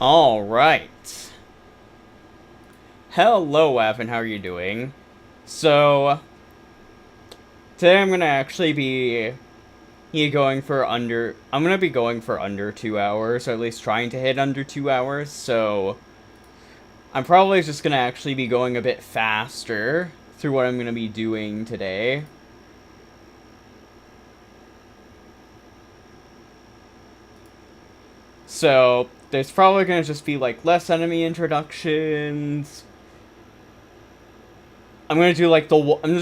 Alright. Hello, Evan, how are you doing? So, today I'm gonna actually be going for under 2 hours, or at least trying to hit under 2 hours, so I'm probably just gonna actually be going a bit faster through what I'm gonna be doing today. So, there's probably gonna just be, like, less enemy introductions. I'm gonna do, like, I'm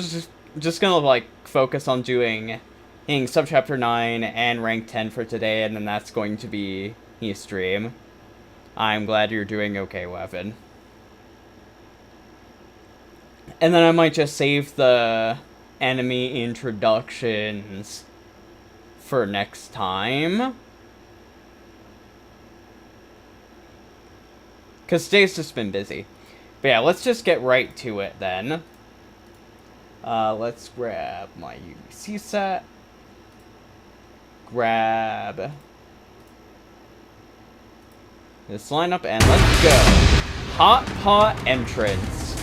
just gonna, like, focus on doing Subchapter 9 and Rank 10 for today, and then that's going to be the stream. I'm glad you're doing okay, Weapon. And then I might just save the enemy introductions for next time. Because today's just been busy. But yeah, let's just get right to it then. Let's grab my UBC set. Grab this lineup and let's go. Hot Pot entrance.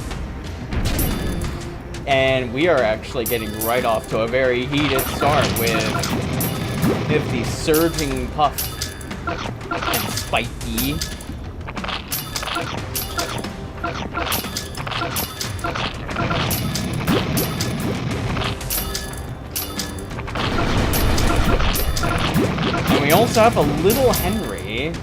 And we are actually getting right off to a very heated start with the surging Puff and Spiky. And we also have a little Henry.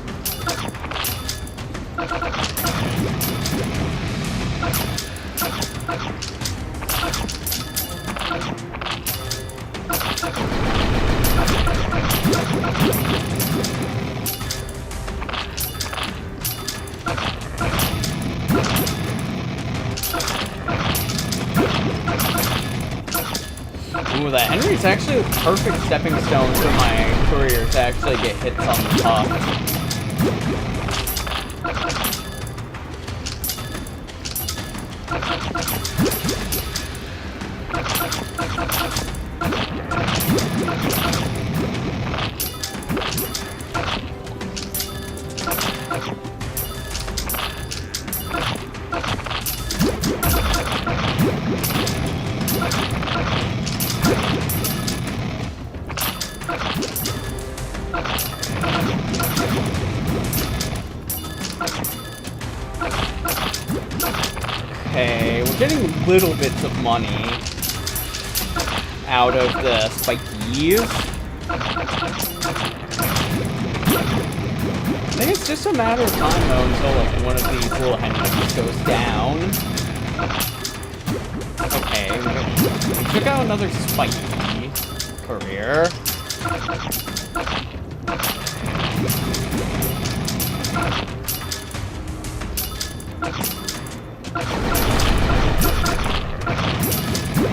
Ooh, that Henry's actually a perfect stepping stone for my career to actually get hits on the top. Okay, we're getting little bits of money out of the spikies. I think it's just a matter of time though until like one of these little Henrys goes down. Okay, we took out another spiky career.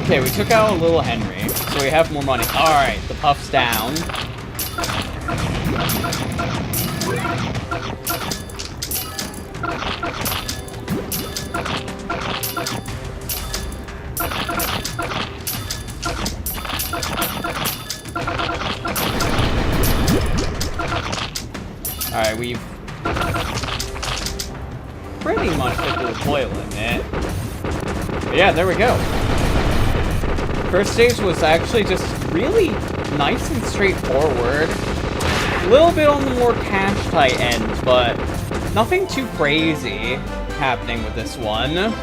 Okay, we took out a little Henry, so we have more money. Alright, the Puff's down. Alright, we've pretty much hit the deploy limit. But yeah, there we go. First stage was actually just really nice and straightforward. A little bit on the more cash-tight end, but nothing too crazy happening with this one.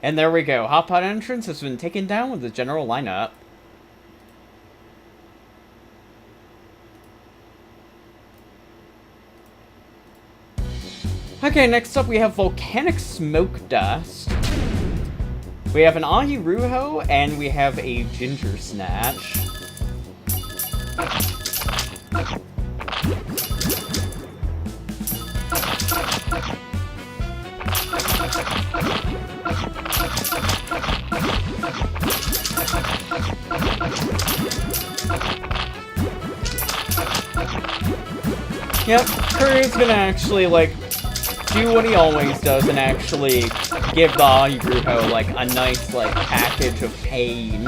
And there we go. Hot Pot entrance has been taken down with the general lineup. Okay, next up we have Volcanic Smoke Dust. We have an Ahiruho, and we have a Ginger Snatch. Yep, Curry's gonna actually, like, do what he always does and actually give the Ahiruho, like, a nice, like, package of pain.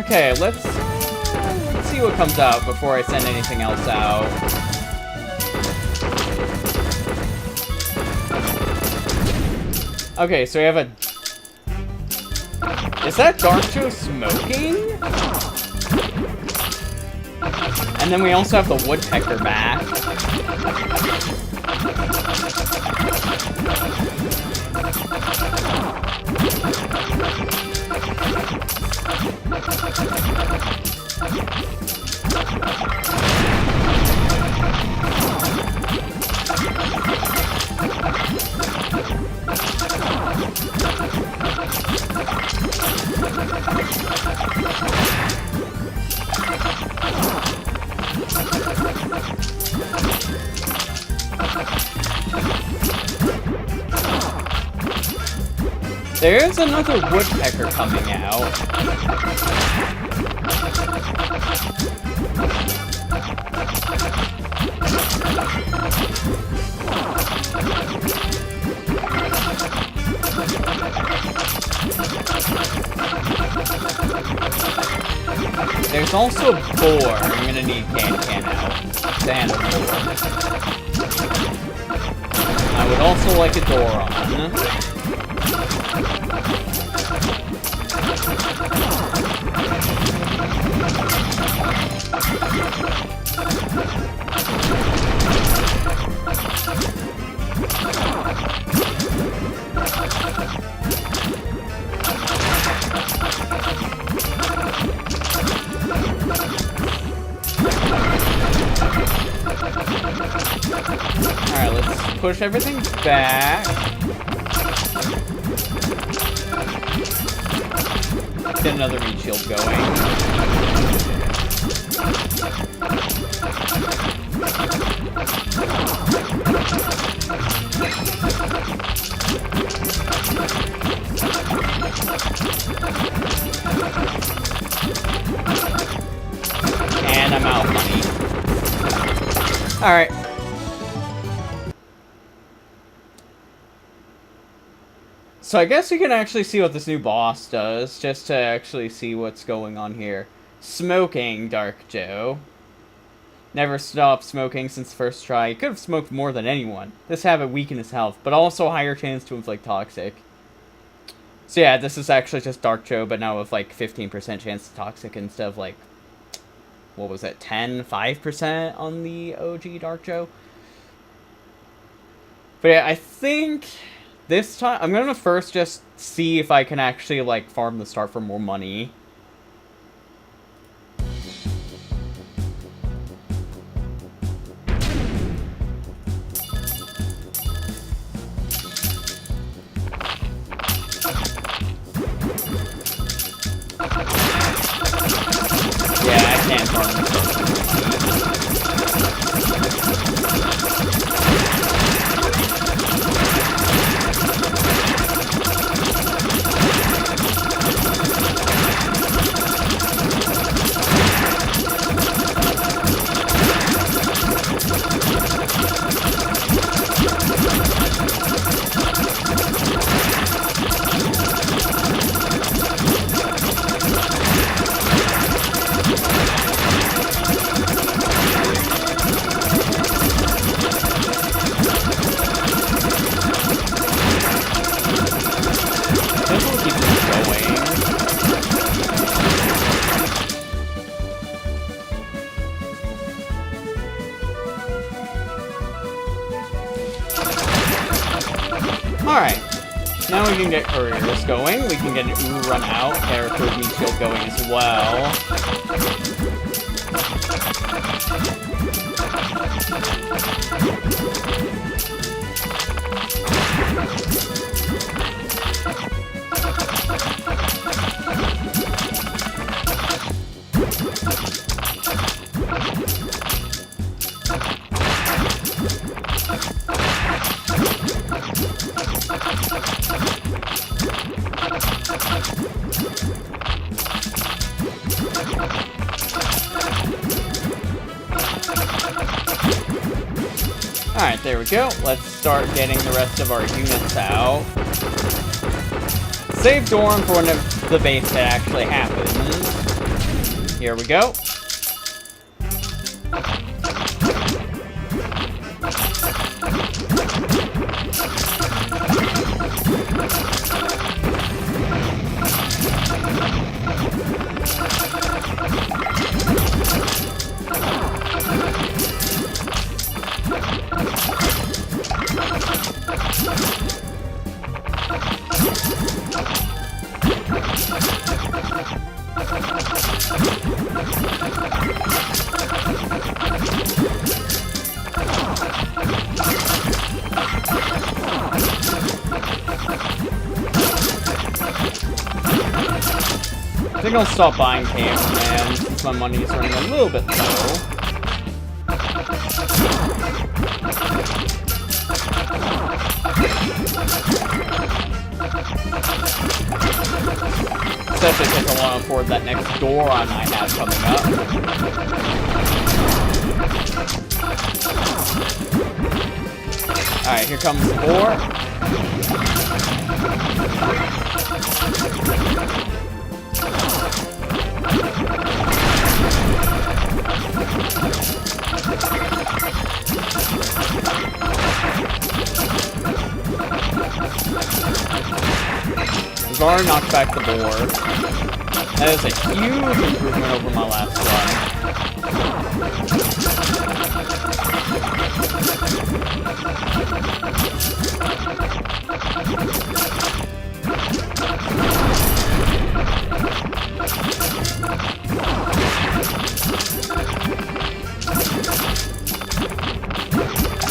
Okay, let's see what comes out before I send anything else out. Okay, so we have a... Is that Dark Joe smoking? And then we also have the Woodpecker back. There's another Woodpecker coming out. There's also a boar. I'm gonna need Can out. And a boar. I would also like a Doron. Alright, let's push everything back. Let's get another meat shield going. And I'm out of money. Alright. So I guess we can actually see what this new boss does, just to actually see what's going on here. Smoking, Dark Joe. Never stopped smoking since first try. He could have smoked more than anyone. This habit weakened his health, but also a higher chance to inflict toxic. So yeah, this is actually just Dark Joe, but now with like 15% chance of toxic instead of like, what was it, 5% on the OG Dark Joe? But yeah, I think this time, I'm gonna first just see if I can actually like farm the start for more money. Yeah, I can't farm the start. Alright, now we can get couriers going, we can get an Ooh Run Out, character meat shield going as well. Alright, there we go. Let's start getting the rest of our units out. Save Doran for when the base hit actually happens. Here we go. I think I'll stop buying cameraman since my money is running a little bit low. Especially since I want to afford that next Goron I have coming up. Alright, here comes the boar. Gar knocked back the board. That is a huge improvement over my last run.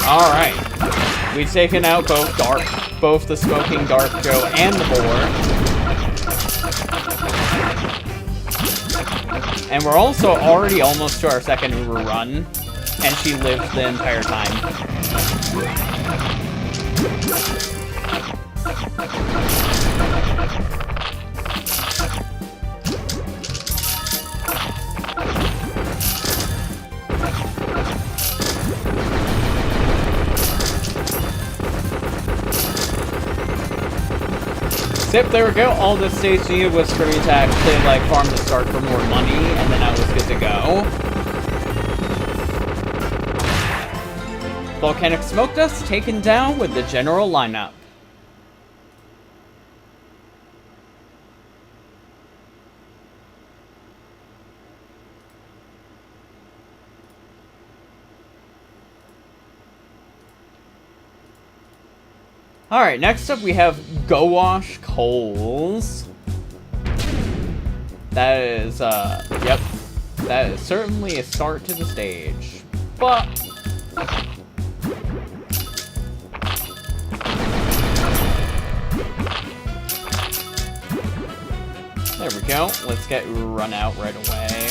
Alright. We've taken out both the Smoking Dark Joe and the boar. And we're also already almost to our second Uber run, and she lived the entire time. Yep, there we go. All this stage needed was for me to actually, like, farm the start for more money, and then I was good to go. Volcanic Smoke Dust taken down with the general lineup. Alright, next up we have Gouache Coals. That is, yep. That is certainly a start to the stage. But... there we go. Let's get run out right away.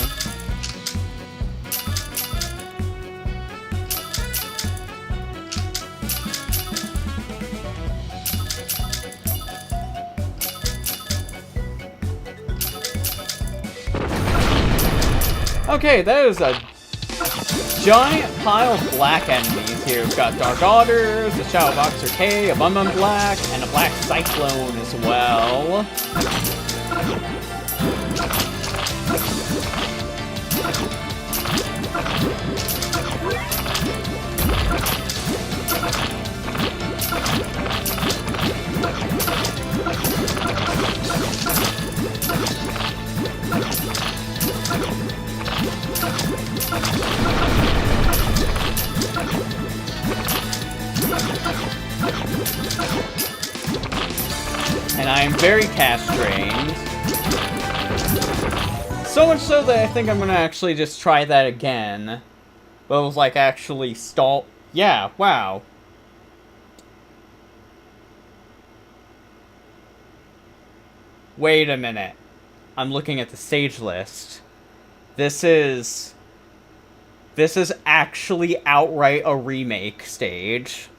Okay, that is a giant pile of black enemies here. We've got Dark Otters, a Shadow Boxer K, a Bum Black, and a Black Cyclone as well. And I am very cash drained. So much so that I think I'm gonna actually just try that again. But it was like actually stall. Yeah, wow. Wait a minute. I'm looking at the stage list. This is actually outright a remake stage.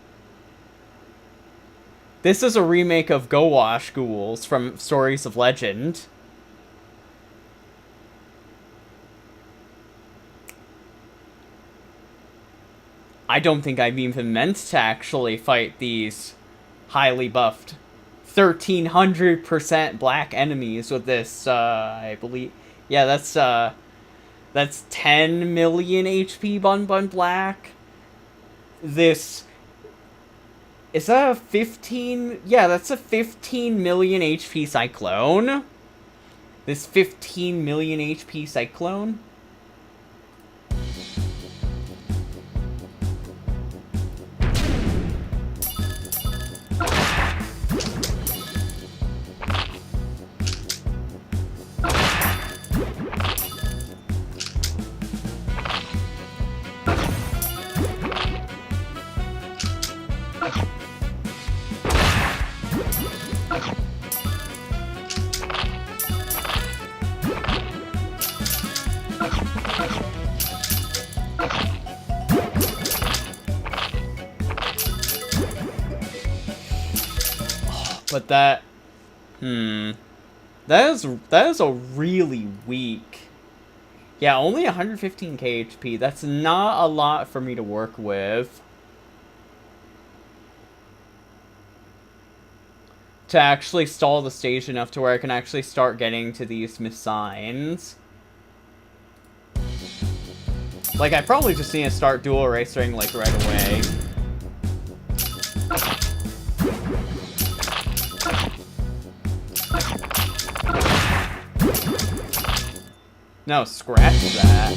This is a remake of Gouache Ghouls from Stories of Legend. I don't think I've even meant to actually fight these highly buffed 1300% black enemies with this, I believe. Yeah, that's That's 10 million HP Bun Bun Black. This... Is that a 15... Yeah, that's a 15 million HP Cyclone. This 15 million HP Cyclone. But that... That is a really weak... Yeah, only 115k HP. That's not a lot for me to work with. To actually stall the stage enough to where I can actually start getting to these missigns. Like, I probably just need to start dual racing, like, right away. No, scratch that.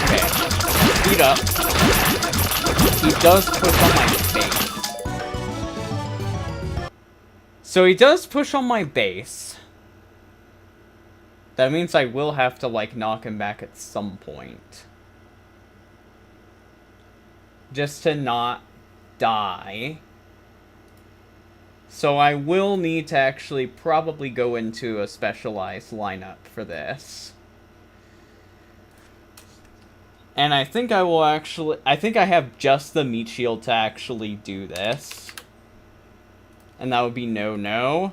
Okay, speed up. He does push on my base. So he does push on my base. That means I will have to, like, knock him back at some point. Just to not die. So I will need to actually probably go into a specialized lineup for this. And I think I will actually... I think I have just the meat shield to actually do this. And that would be no-no.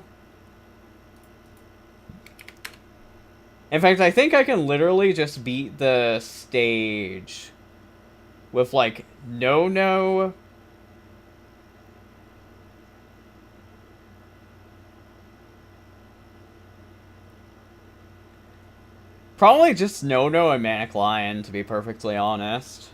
In fact, I think I can literally just beat the stage with, like, no-no. Probably just no-no and Manic Lion, to be perfectly honest.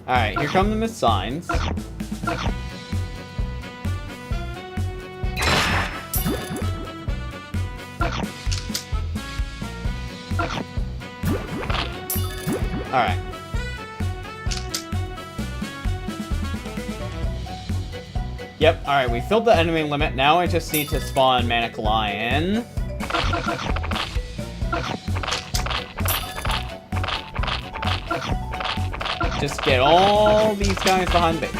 Alright, here come the missed signs. Alright. Yep, alright, we filled the enemy limit. Now I just need to spawn Manic Lion. Just get all these guys behind base.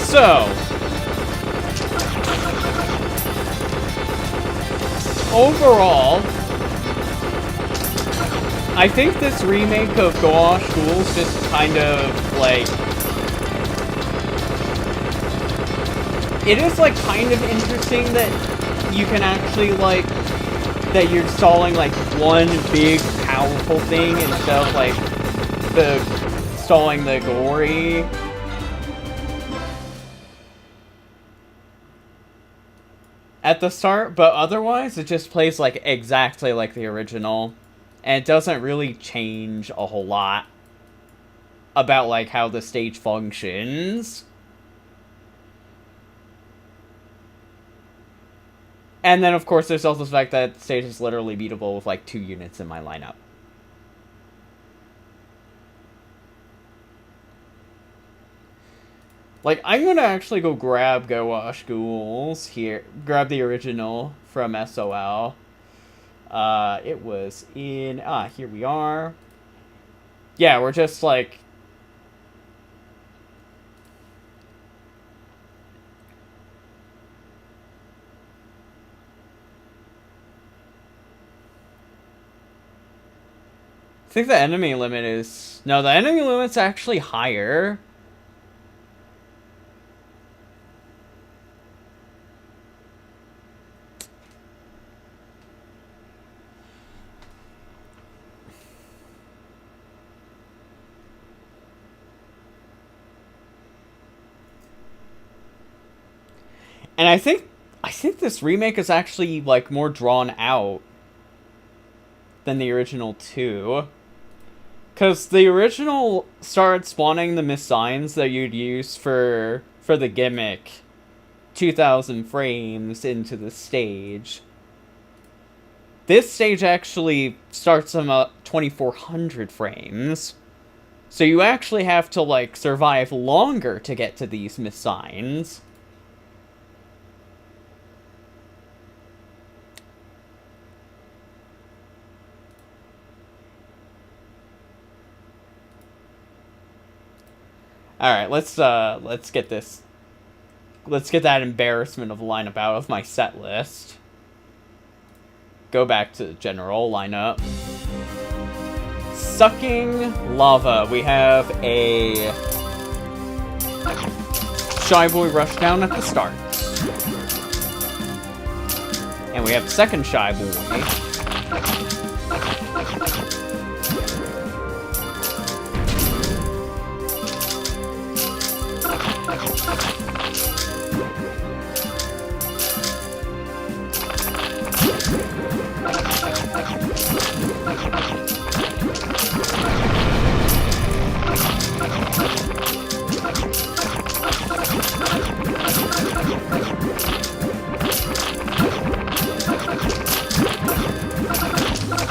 So, overall, I think this remake of Gouache Ghouls just kind of, like, it is, like, kind of interesting that you can actually, like, that you're stalling, like, one big, powerful thing instead of, like, stalling the gory. At the start, but otherwise, it just plays, like, exactly like the original. And it doesn't really change a whole lot about, like, how the stage functions. And then, of course, there's also the fact that the stage is literally beatable with, like, 2 units in my lineup. Like, I'm gonna actually go grab Gouache Ghouls here. Grab the original from SOL. It was in... here we are. Yeah, we're just, like... I think the enemy limit is... No, the enemy limit's actually higher. And I think this remake is actually, like, more drawn out than the original too. Because the original started spawning the missigns that you'd use for the gimmick 2,000 frames into the stage. This stage actually starts them at 2,400 frames. So you actually have to, like, survive longer to get to these missigns. Alright, let's get this. Let's get that embarrassment of lineup out of my set list. Go back to the general lineup. Sucking Lava. We have a Shy Boy Rushdown at the start. And we have the second Shy Boy.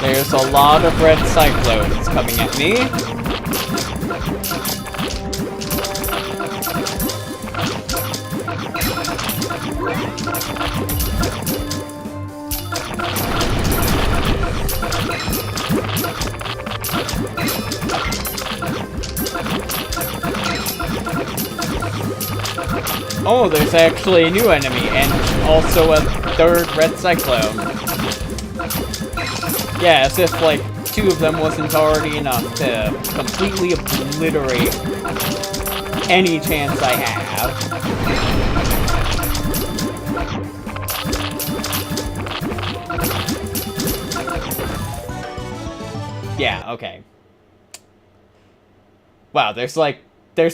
There's a lot of red cyclones coming at me. Oh, there's actually a new enemy, and also a third red cyclone. Yeah, as if, like, 2 of them wasn't already enough to completely obliterate any chance I have. Yeah, okay. Wow, there's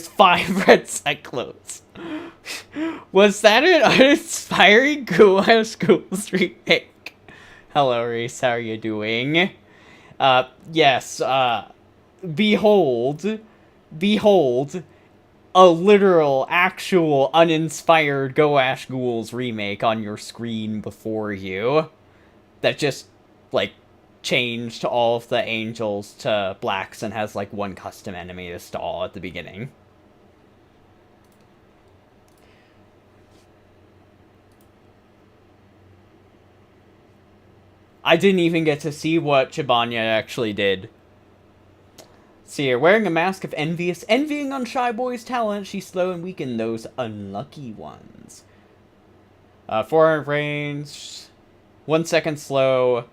5 red cyclones. Was that an uninspiring Gouache Ghouls remake? Hello, Reese, how are you doing? Yes, behold, a literal, actual, uninspired Gouache Ghouls remake on your screen before you. That just, like, changed all of the angels to blacks and has, like, 1 custom enemy to stall at the beginning. I didn't even get to see what Chibanya actually did. See here, wearing a mask of envying on Shy Boy's talent, she slow and weaken those unlucky ones. 400 range, 1 second slow,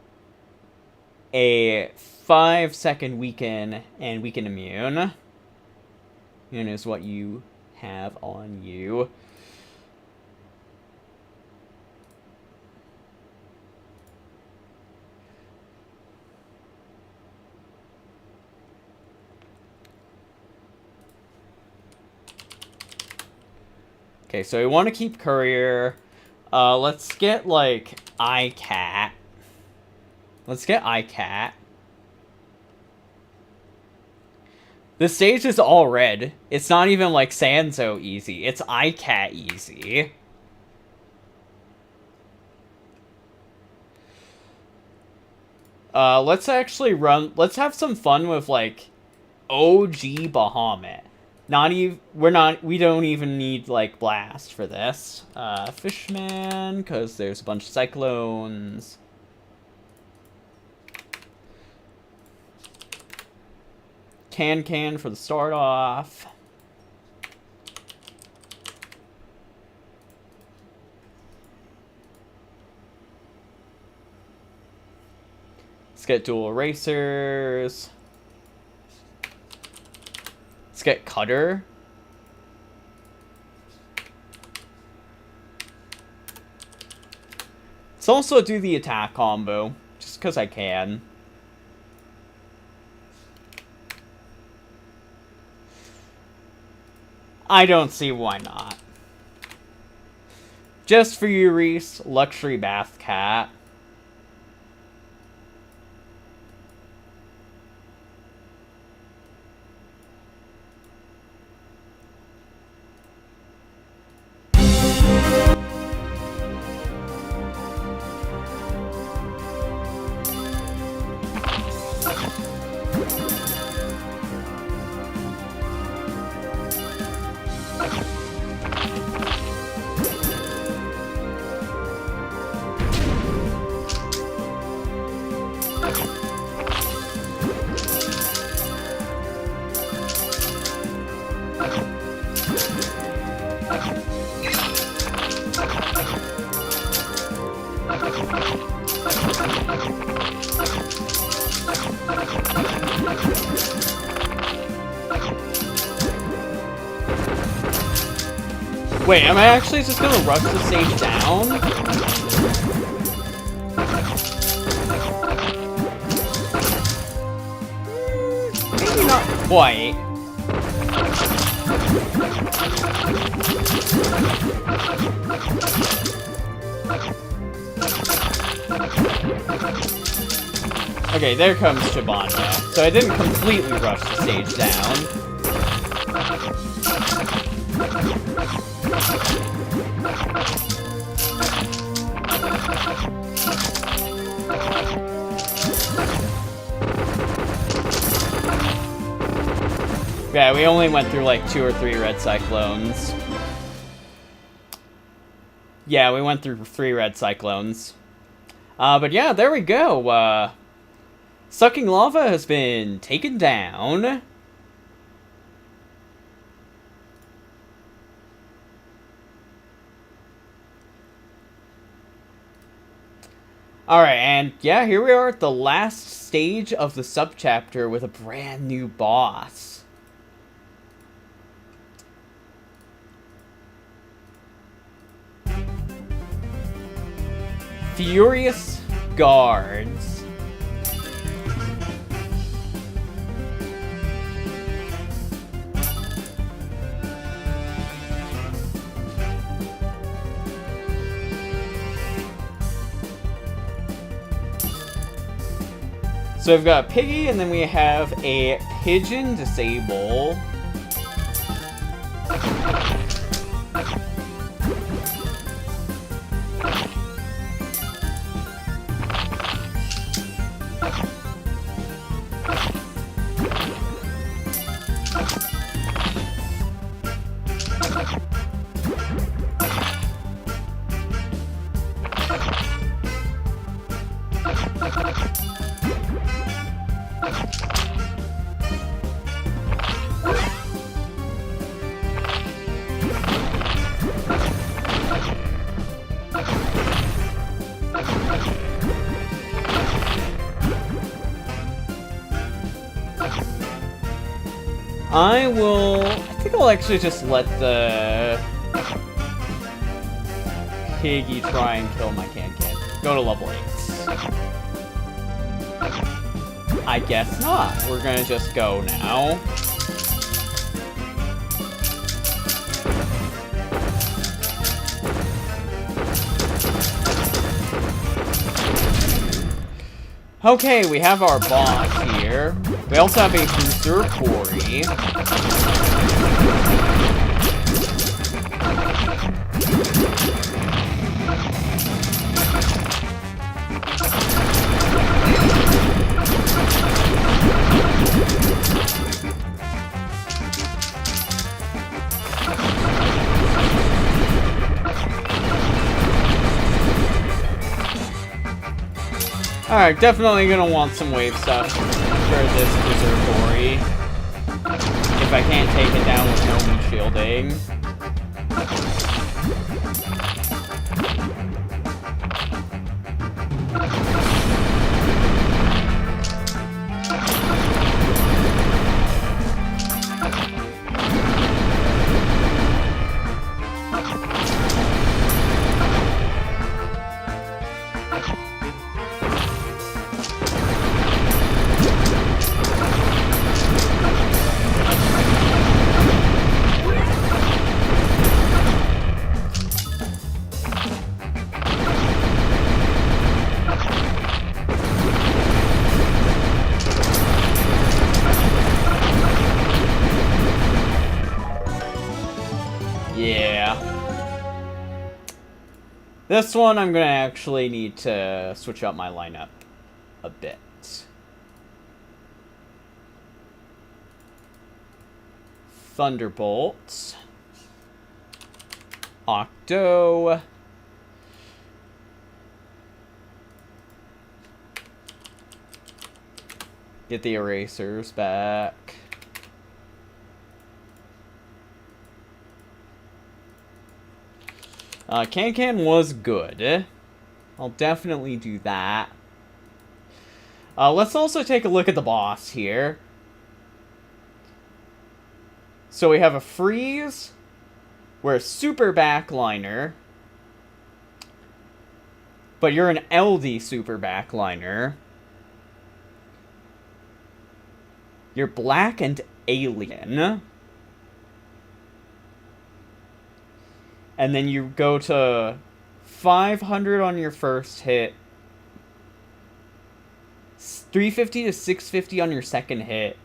a 5-second weaken, and weaken immune. Immune is what you have on you. Okay, so we want to keep Courier. Let's get, like, iCat. Let's get iCat. The stage is all red. It's not even, like, Sanzo easy. It's iCat easy. Let's actually let's have some fun with, like, OG Bahamut. We don't even need, like, Blast for this. Fishman, because there's a bunch of Cyclones. Can for the start off. Let's get dual erasers. Let's get Cutter. Let's also do the attack combo, just because I can. I don't see why not. Just for you, Reese, Luxury Bath Cat. Wait, am I actually just gonna rush the stage down? Maybe not quite. Okay, there comes Chibanya. So I didn't completely rush the stage down. Yeah, we only went through like 2 or 3 red cyclones. Yeah, we went through 3 red cyclones. But yeah, there we go. Sucking Lava has been taken down. Alright, and yeah, here we are at the last stage of the subchapter with a brand new boss. Furious Guards. So we've got a Piggy, and then we have a Pigeon Disable. I think I'll actually just let the Piggy try and kill my Can-Can. Go to level 8. I guess not. We're gonna just go now. Okay, we have our boss here. We also have a Bruiser Quarry. Alright, definitely gonna want some wave stuff for this Berserkory. If I can't take it down with no meat shielding. Yeah. This one I'm gonna actually need to switch up my lineup a bit. Thunderbolts. Octo. Get the erasers back. Can-Can was good. I'll definitely do that. Let's also take a look at the boss here. So we have a Freeze. We're a Super Backliner. But you're an LD Super Backliner. You're Black and Alien. And then you go to 500 on your first hit. 350 to 650 on your second hit.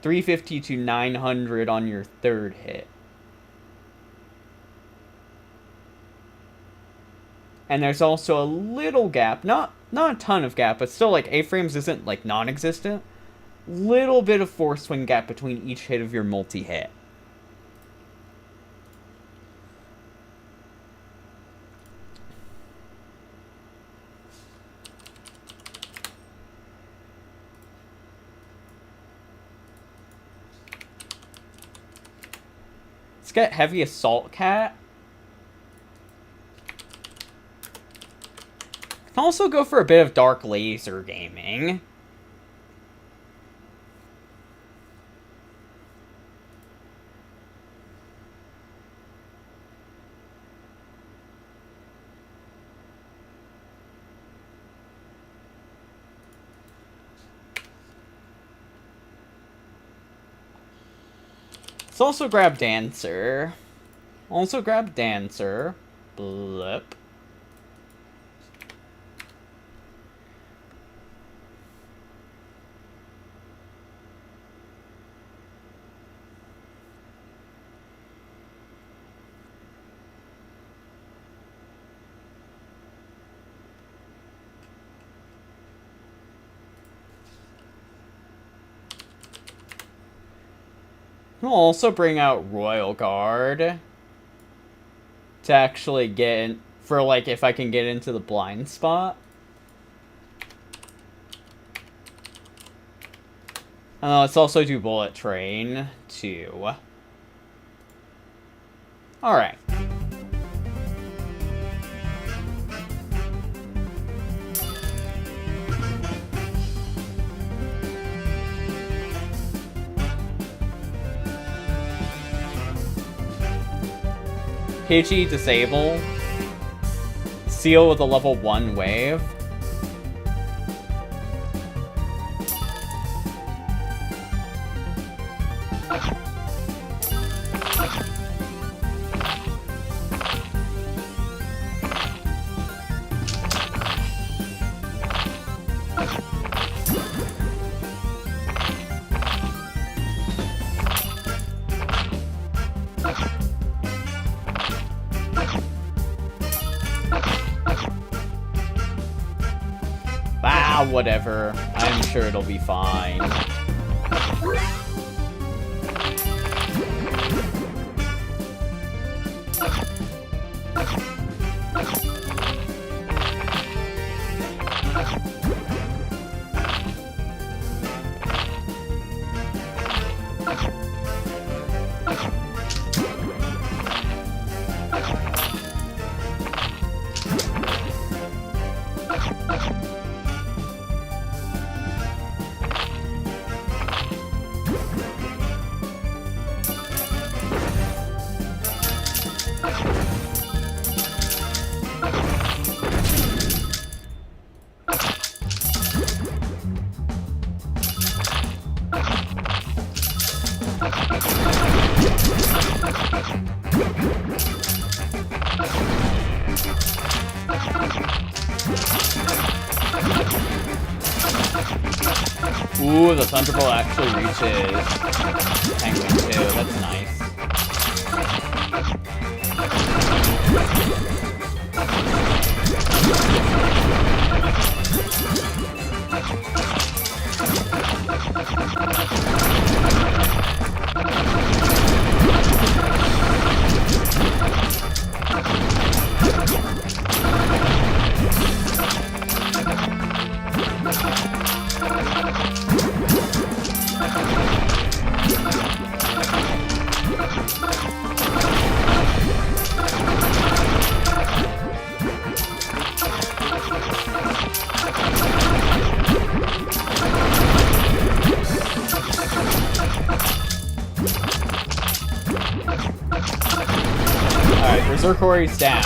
350 to 900 on your third hit. And there's also a little gap. Not a ton of gap, but still, like, A-frames isn't, like, non-existent. Little bit of force swing gap between each hit of your multi-hit. Let's get Heavy Assault Cat. Can also go for a bit of Dark Laser Gaming. Let's also grab Dancer. Also grab Dancer. Blip. We'll also bring out Royal Guard to actually get in, for like if I can get into the blind spot. Let's also do Bullet Train too. Alright. Pidgey disable. Seal with a level 1 wave. Ah, whatever. I'm sure it'll be fine. Ooh, the Thunderbolt actually reaches Penguin too. That's nice. Alright, Berserkori's down.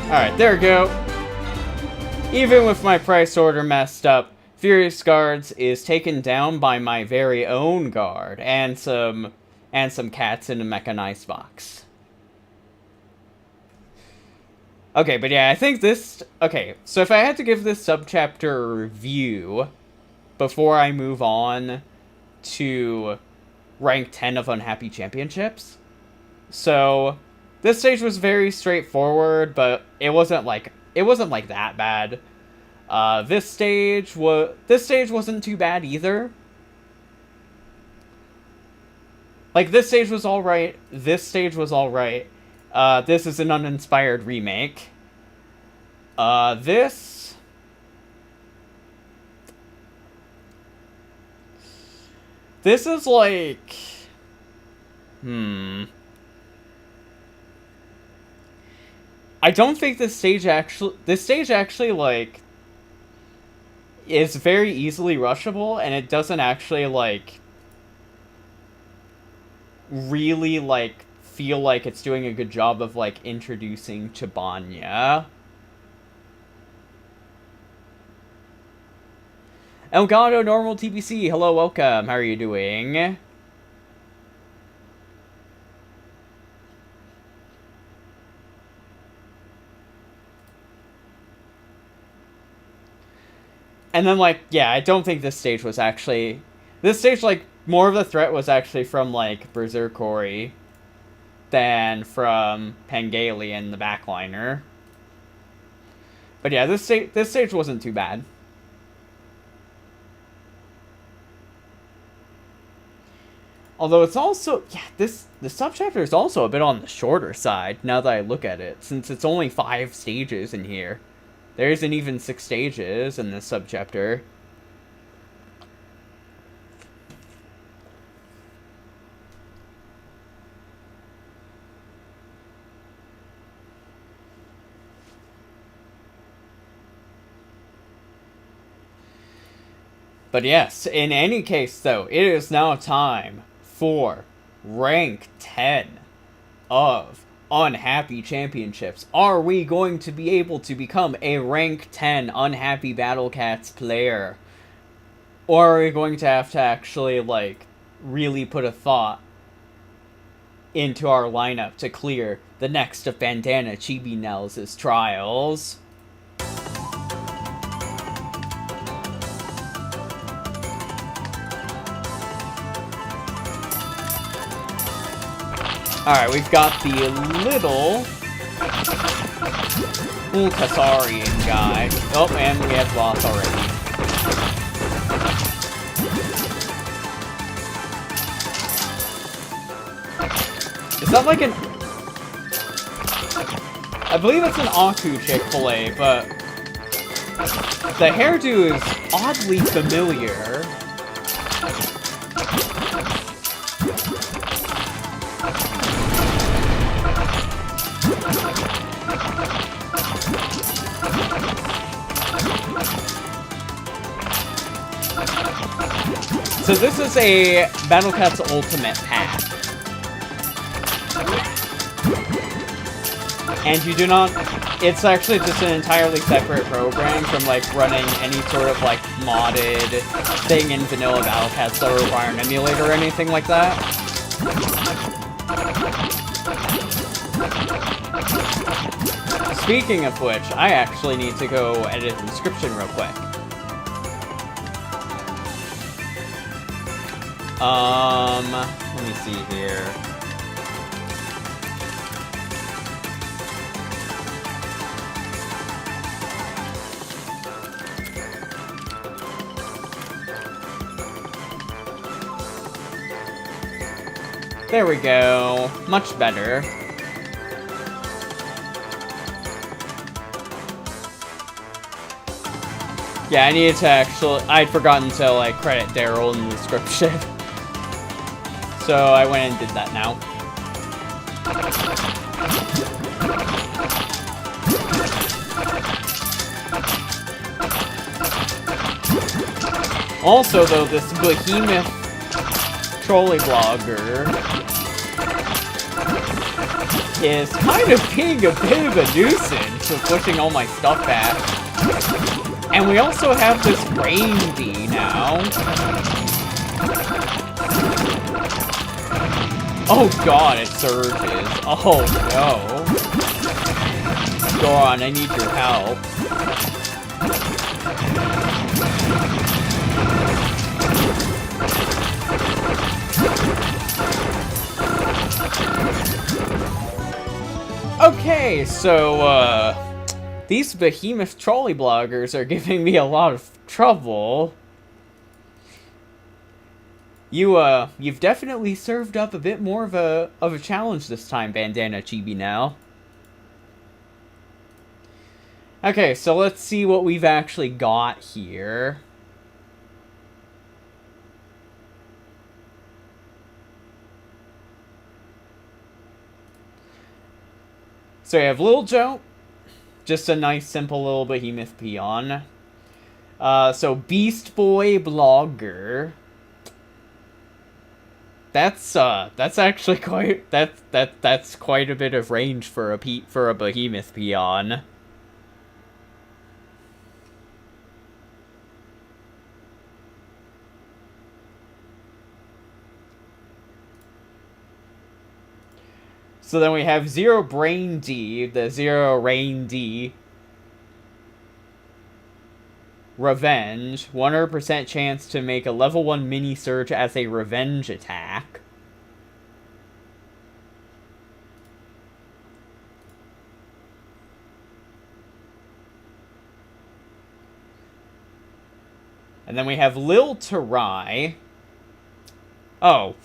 Alright, there we go. Even with my price order messed up, Furious Guards is taken down by my very own guard and some cats in a mechanized box. Okay, but yeah, I think this... Okay, so if I had to give this subchapter a review before I move on to rank 10 of Unhappy Championships, so this stage was very straightforward, but it wasn't like that bad. This stage wasn't too bad either. Like, this stage was alright. This stage was alright. This is an uninspired remake. This is like... I don't think this stage actually, like, is very easily rushable, and it doesn't actually, like, really, like, feel like it's doing a good job of, like, introducing Chibanya. Elgato Normal TBC, hello, welcome, how are you doing? And then, like, yeah, I don't think this stage was actually... This stage, like, more of the threat was actually from, like, Berserkori than from Pangalion, the backliner. But yeah, this stage wasn't too bad. Although it's also, yeah, the subchapter is also a bit on the shorter side, now that I look at it, since it's only 5 stages in here. There isn't even 6 stages in this subchapter. But yes, in any case, though, it is now time for rank 10 of Unhappy Championships. Are we going to be able to become a rank 10 Unhappy Battle Cats player? Or are we going to have to actually, like, really put a thought into our lineup to clear the next of Bandana Chibi Nels' trials? Alright, we've got the little Kasarian guy. Oh, and we have lost already. Is that like an... I believe it's an Aku Chick-fil-A, but... the hairdo is oddly familiar. So this is a Battle Cats Ultimate Pack. And you do not... it's actually just an entirely separate program from, like, running any sort of, like, modded thing in vanilla Battle Cats that require an emulator or anything like that. Speaking of which, I actually need to go edit the description real quick. Let me see here. There we go. Much better. Yeah, I needed to actually... I'd forgotten to, like, credit Daryl in the description. So I went and did that now. Also, though, this behemoth trolley blogger is kind of being a bit of a nuisance with pushing all my stuff back. And we also have this Randy now. Oh god, it surges. Oh no. Goron, I need your help. Okay, so, these behemoth trolley bloggers are giving me a lot of trouble. You've definitely served up a bit more of a challenge this time, Bandana Chibi now. Okay, so let's see what we've actually got here. So we have Lil Joe, just a nice, simple little behemoth peon. So Beast Boy Blogger. That's actually quite that's quite a bit of range for a behemoth peon. So then we have Zero Brain D, the Zero Rain D. Revenge, 100% chance to make a level 1 mini surge as a revenge attack. And then we have Lil Tarai. Oh.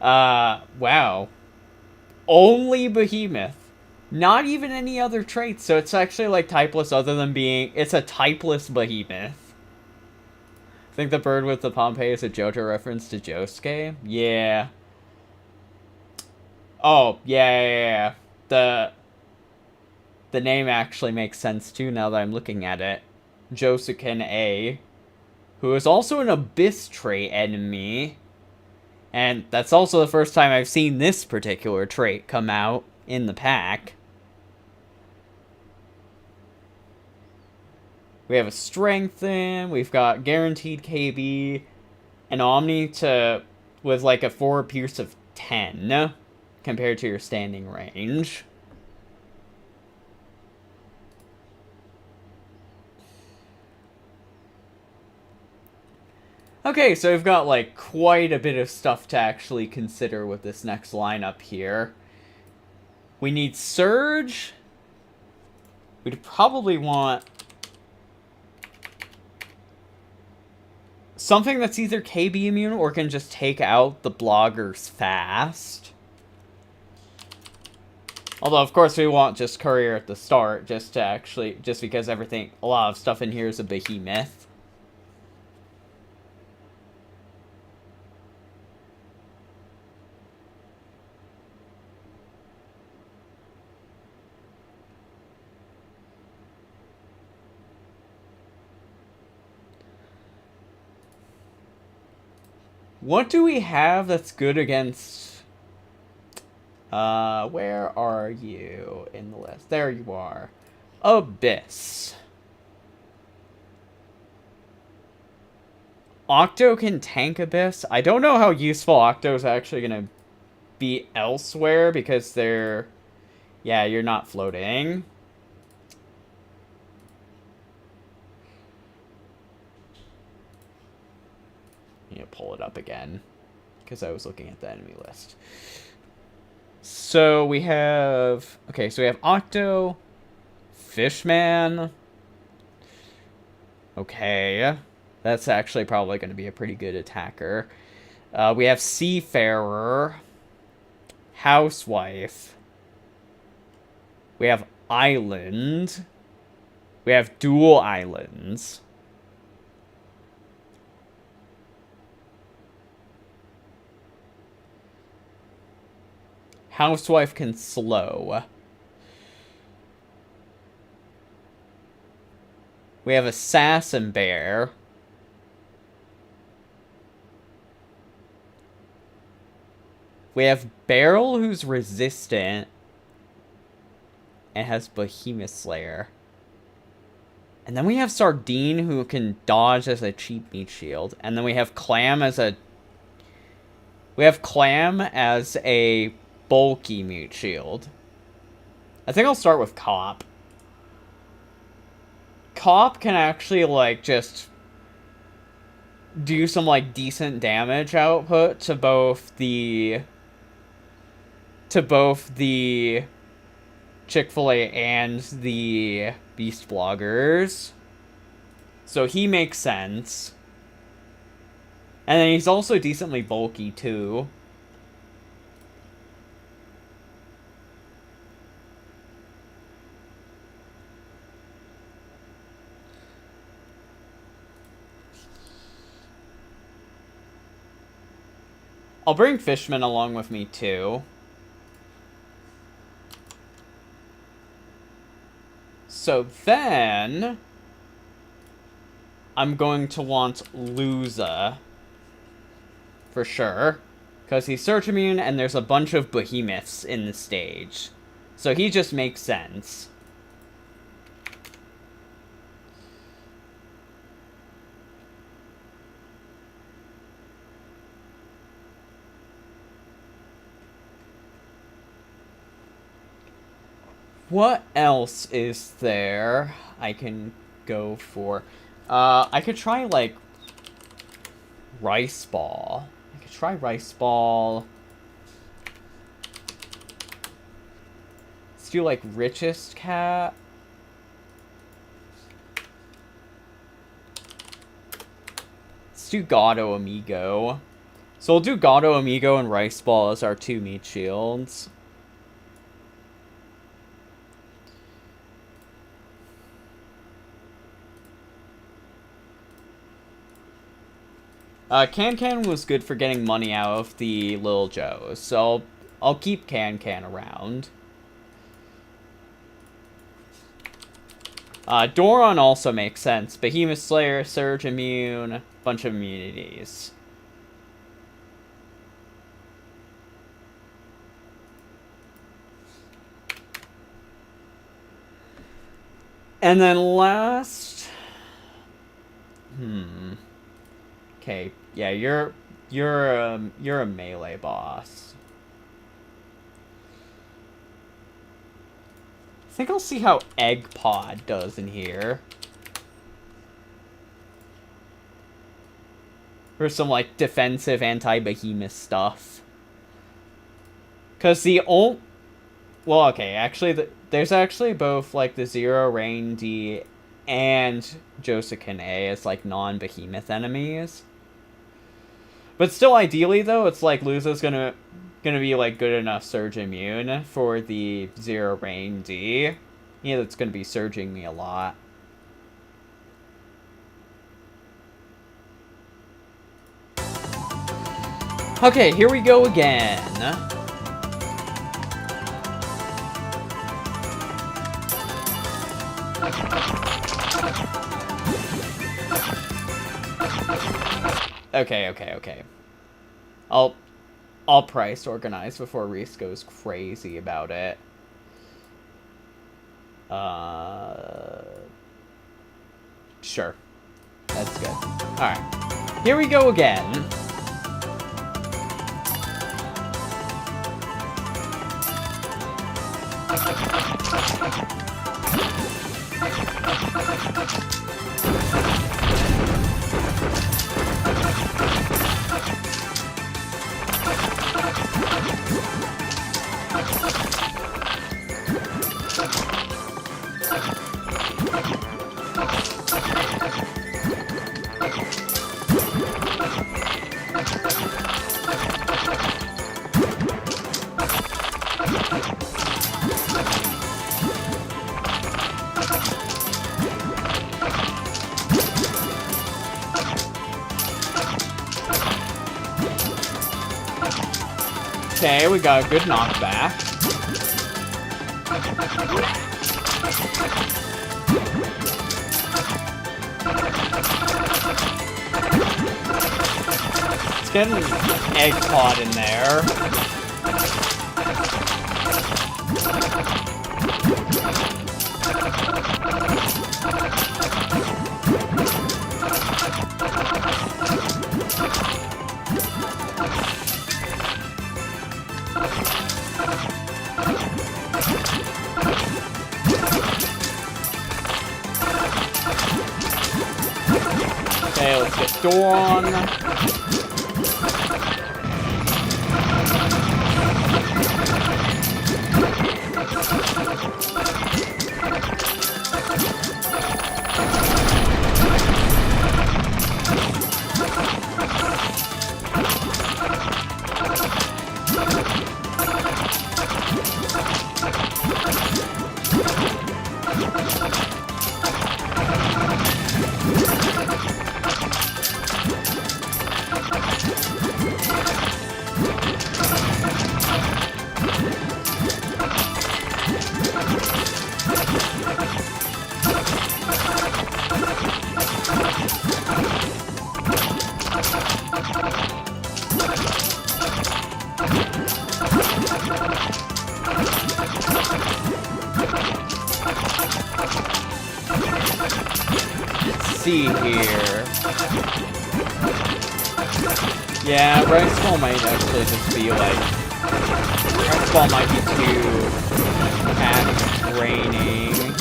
Wow. Only Behemoth. Not even any other traits, so it's actually, like, typeless other than being... It's a typeless Behemoth. I think the bird with the Pompeii is a JoJo reference to Josuke? Yeah. Oh, yeah. The name actually makes sense, too, now that I'm looking at it. Josuken A, who is also an Abyss trait enemy. And that's also the first time I've seen this particular trait come out in the pack. We have a Strengthen, we've got Guaranteed KB, an Omni with like a 4 Pierce of 10 compared to your standing range. Okay, so we've got like quite a bit of stuff to actually consider with this next lineup here. We need Surge. We'd probably want something that's either KB immune or can just take out the bloggers fast. Although, of course, we want just Courier at the start, just because a lot of stuff in here is a Behemoth. What do we have that's good against... where are you in the list? There you are. Abyss. Octo can tank Abyss. I don't know how useful Octo is actually going to be elsewhere because they're... Yeah, you're not floating. I need to pull it up again because I was looking at the enemy list. So we have... Okay, so we have Octo, Fishman. Okay. That's actually probably going to be a pretty good attacker. We have Seafarer, Housewife. We have Island. We have Dual Islands. Housewife can slow. We have Assassin Bear. We have Beryl, who's resistant and has Behemoth Slayer. And then we have Sardine, who can dodge as a cheap meat shield. And then we have Clam as a... We have Clam as a bulky meat shield. I think I'll start with Cop. Cop can actually, like, just do some, like, decent damage output to both the Chick-fil-A and the Beast Bloggers. So he makes sense. And then he's also decently bulky, too. I'll bring Fishman along with me, too. So then... I'm going to want Luza. For sure. Because he's Search Immune, and there's a bunch of Behemoths in the stage. So he just makes sense. What else is there I can go for? I could try, like, Rice Ball. I could try Rice Ball. Let's do, like, Richest Cat. Let's do Gato Amigo. So we'll do Gato Amigo and Rice Ball as our 2 meat shields. Can was good for getting money out of the Lil Joes, so I'll keep Can around. Doron also makes sense. Behemoth Slayer, Surge Immune, bunch of immunities. And then last... Okay, yeah, you're a melee boss. I think I'll see how Egg Pod does in here. For some, like, defensive anti-behemoth stuff. Because the well, okay, actually, there's actually both, like, the Zero Rain D and Josuken A as, like, non-behemoth enemies. But still, ideally, though, it's like Luzo's gonna be, like, good enough Surge Immune for the Zero Rain D. Yeah, that's gonna be surging me a lot. Okay, here we go again. Okay. I'll price organize before Reese goes crazy about it. Sure. That's good. Alright. Here we go again. Okay, we got a good knockback. Let's get an Egg Pod in there. Okay, let's get Doron. See here. Yeah, Rice Ball might actually just be like... Rice Ball might be too attack draining.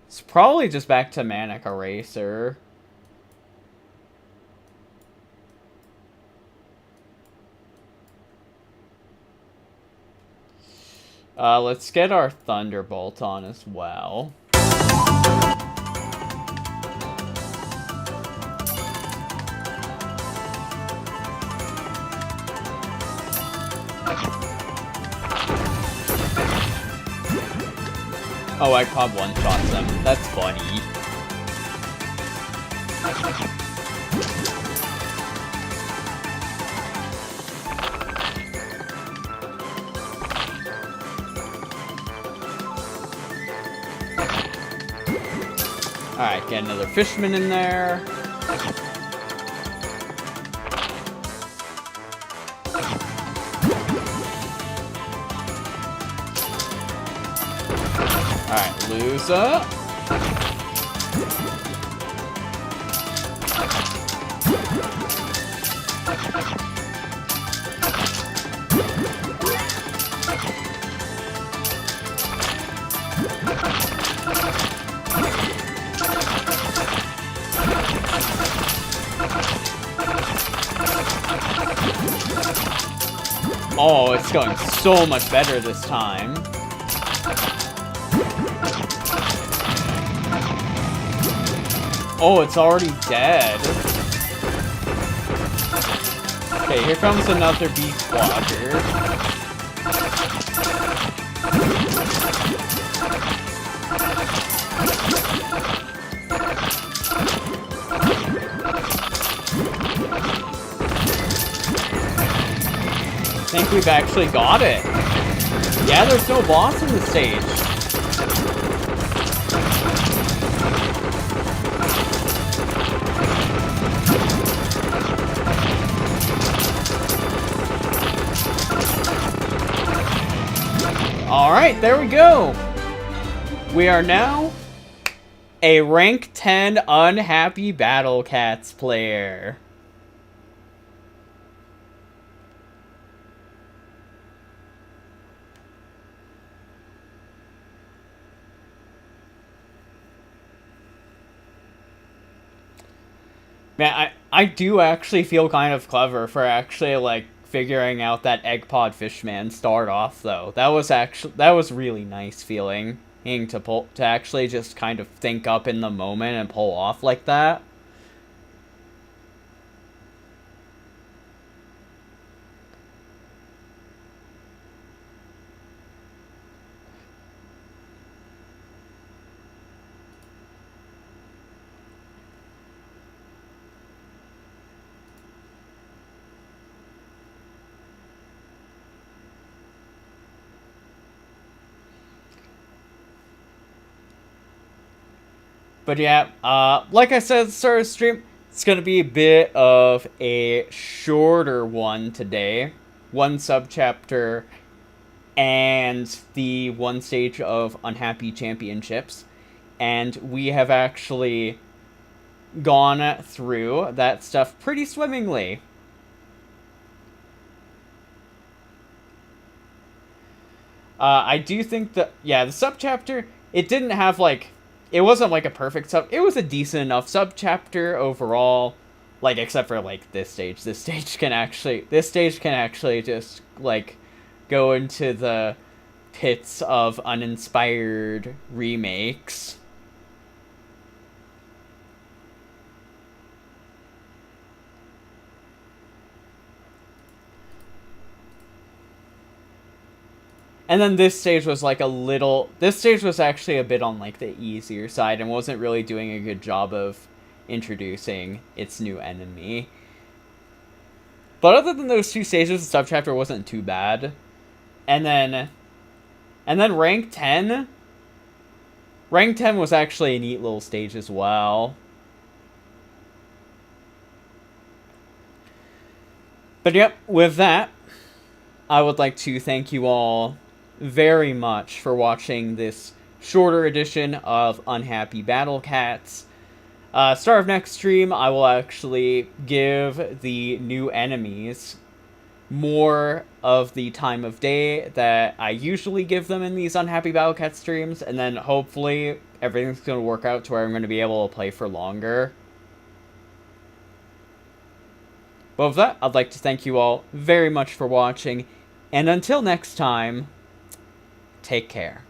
It's probably just back to Manic Eraser. Let's get our Thunderbolt on as well. Oh, Eggpod one-shots them. That's funny. Alright, get another Fishman in there. Alright, Lusa. Oh, it's going so much better this time. Oh, it's already dead. Okay, here comes another Beast Walker. I think we've actually got it. Yeah, there's no boss in the stage. Alright, there we go. We are now a rank 10 Unhappy Battle Cats player. Man, I do actually feel kind of clever for actually, like, figuring out that Eggpod Fishman start off, though. That was really nice feeling to actually just kind of think up in the moment and pull off like that. But yeah, like I said at the start of the stream, it's going to be a bit of a shorter one today. One subchapter and the one stage of Unhappy Championships. And we have actually gone through that stuff pretty swimmingly. I do think that, yeah, the subchapter, it didn't have, like, it wasn't, like, a perfect it was a decent enough subchapter overall, like, except for, like, this stage. This stage can actually just, like, go into the pits of uninspired remakes. And then this stage was like this stage was actually a bit on like the easier side and wasn't really doing a good job of introducing its new enemy. But other than those two stages, the subchapter wasn't too bad. And then rank 10. Rank 10 was actually a neat little stage as well. But yep, with that, I would like to thank you all very much for watching this shorter edition of Unhappy Battle Cats. Start of next stream, I will actually give the new enemies more of the time of day that I usually give them in these Unhappy Battle Cat streams, and then hopefully everything's going to work out to where I'm going to be able to play for longer. But with that, I'd like to thank you all very much for watching, and until next time, take care.